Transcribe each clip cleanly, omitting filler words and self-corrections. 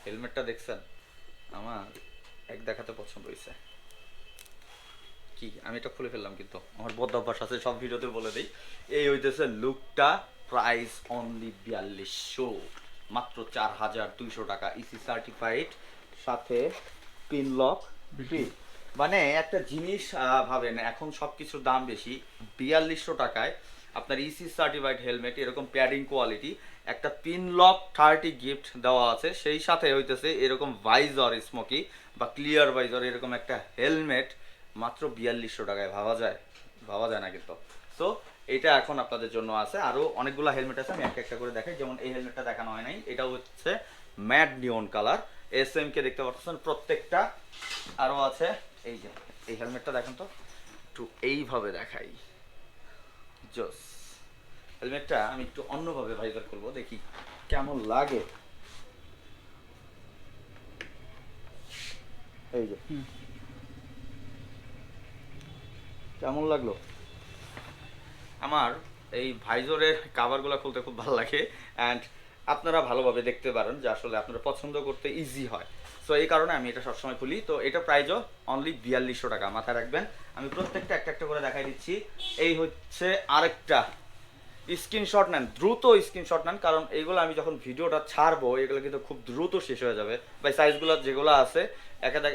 হেলমেটটা দেখছেন? আমার এক দেখাতে পছন্দ হয়েছে। কি আমি এটা খুলে ফেললাম, কিন্তু আমার বদ্ধ অভ্যাস আছে সব ভিডিওতে বলে দিই। এই হইতেছে লুকটা, প্রাইস অনলি 4200, মাত্র 4200 টাকা, ইসি সার্টিফাইড, সাথে পিন লক ফ্রি। মানে একটা জিনিস ভাবেন, এখন সব কিছুর দাম বেশি, 4200 টাকায় আপনার ইসি সার্টিফাইড হেলমেট, এরকম প্যাডিং কোয়ালিটি, একটা পিন লক 30 গিফট দেওয়া আছে, সেই সাথে হইতেছে এরকম ভাইজর স্মোকি বা ক্লিয়ার ভাইজর, এরকম একটা হেলমেট মাত্র 4200 টাকায়। ভাবা যায়? ভাবা যায় না কিন্তু। সো এটা এখন আপনাদের জন্য আছে। আরও অনেকগুলো হেলমেট আছে, আমি একটা একটা করে দেখাই। যেমন এই হেলমেটটা দেখানো হয় নাই, এটা হচ্ছে matte neon colour, S M K দেখতে পাচ্ছেন প্রত্যেকটা। আরও আছে এই যে এই হেলমেটটা দেখেন তো, একটু এইভাবে দেখাই। জোস হেলমেটটা আমি একটু অন্যভাবে ভাইজার করবো, দেখি কেমন লাগে। এই যে কেমন লাগলো? আমার এই ভাইজরের কাভারগুলো খুলতে খুব ভালো লাগে, অ্যান্ড আপনারা ভালোভাবে দেখতে পারেন যে আসলে আপনারা পছন্দ করতে ইজি হয়। সো এই কারণে আমি এটা সবসময় খুলি। তো এটা প্রাইসও অনলি 4200 টাকা, মাথায় রাখবেন। আমি প্রত্যেকটা একটা একটা করে দেখাই দিচ্ছি। এই হচ্ছে আরেকটা, স্ক্রিনশট নেন, দ্রুত স্ক্রিনশট নেন, কারণ এইগুলো আমি যখন ভিডিওটা ছাড়বো এগুলো কিন্তু খুব দ্রুত শেষ হয়ে যাবে। বা সাইজগুলো যেগুলো আছে,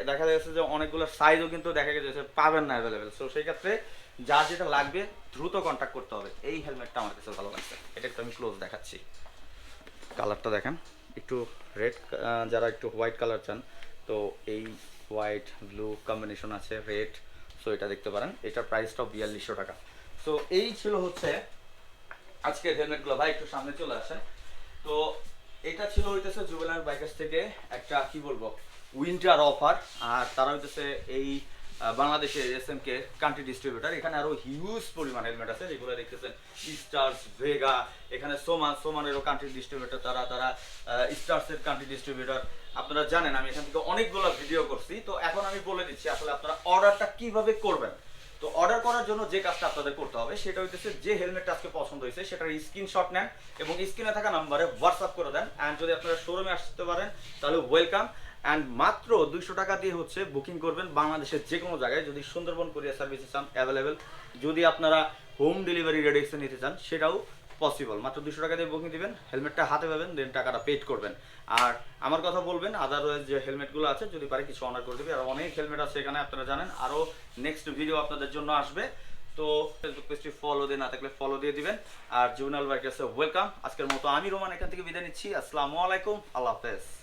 দেখা যাচ্ছে যে অনেকগুলো সাইজও কিন্তু দেখা গেছে পাবেন না অ্যাভেলেবেল। সো সেই ক্ষেত্রে যার যেটা লাগবে দ্রুত কন্ট্যাক্ট করতে হবে। এই হেলমেটটা আমার কাছে ভালো লাগছে, এটা একটু আমি ক্লোজ দেখাচ্ছি। কালারটা দেখেন একটু রেড, যারা একটু হোয়াইট কালার চান, তো এই হোয়াইট ব্লু কম্বিনেশন আছে, রেড। সো এটা দেখতে পারেন, এটার প্রাইসটাও 4200 টাকা। সো এই ছিল হচ্ছে আজকের হেলমেটগুলো। ভাই একটু সামনে চলে আসেন। তো এটা ছিল হইতেছে জুবেলার বাইকার্স থেকে একটা কি বলবো উইন্টার অফার। আর তারা হইতেছে এই বাংলাদেশের S M K country distributor. এখানে আরো হিউজ পরিমাণ হেলমেট আছে, যেগুলো দেখতেছেন স্টার্স, ভেগা, এখানে সোমানেরও কান্ট্রি ডিস্ট্রিবিউটার, তারা স্টার্সের কান্ট্রি ডিস্ট্রিবিউটার। আপনারা জানেন আমি এখান থেকে অনেকগুলো ভিডিও করছি। তো এখন আমি বলে দিচ্ছি আসলে আপনারা অর্ডারটা কিভাবে করবেন। তো অর্ডার করার জন্য যে কাজটা আপনাদের করতে হবে সেটা হইতেছে, যে হেলমেটটা আজকে পছন্দ হয়েছে সেটার স্ক্রিনশট নেন এবং স্ক্রিনে থাকা নাম্বারে হোয়াটসঅ্যাপ করে দেন। অ্যান্ড যদি আপনারা শোরুমে আসতে পারেন তাহলে ওয়েলকাম। অ্যান্ড মাত্র 200 টাকা দিয়ে হচ্ছে বুকিং করবেন বাংলাদেশের যে কোনো জায়গায়। যদি সুন্দরবন কুরিয়ার সার্ভিসে চান অ্যাভেলেবেল, যদি আপনারা হোম ডেলিভারি রেডিক্সে নিতে চান সেটাও পসিবল। মাত্র 200 টাকা দিয়ে বুকিং দিবেন, হেলমেটটা হাতে পাবেন, দেন টাকাটা পেড করবেন। আর আমার কথা বলবেন, আদারওয়াইজ যে হেলমেটগুলো আছে যদি পারে কিছু অনার করে দেবে। আর অনেক হেলমেট আছে এখানে, আপনারা জানেন। আরও নেক্সট ভিডিও আপনাদের জন্য আসবে। তো ফেসবুক পেজটি ফলো দিয়ে না থাকলে ফলো দিয়ে দিবেন। আর জুনাল বাইকার্সে ওয়েলকাম। আজকের মতো আমি রোমান এখান থেকে বিদায় নিচ্ছি। আসসালামু আলাইকুম, আল্লাহ হাফেজ।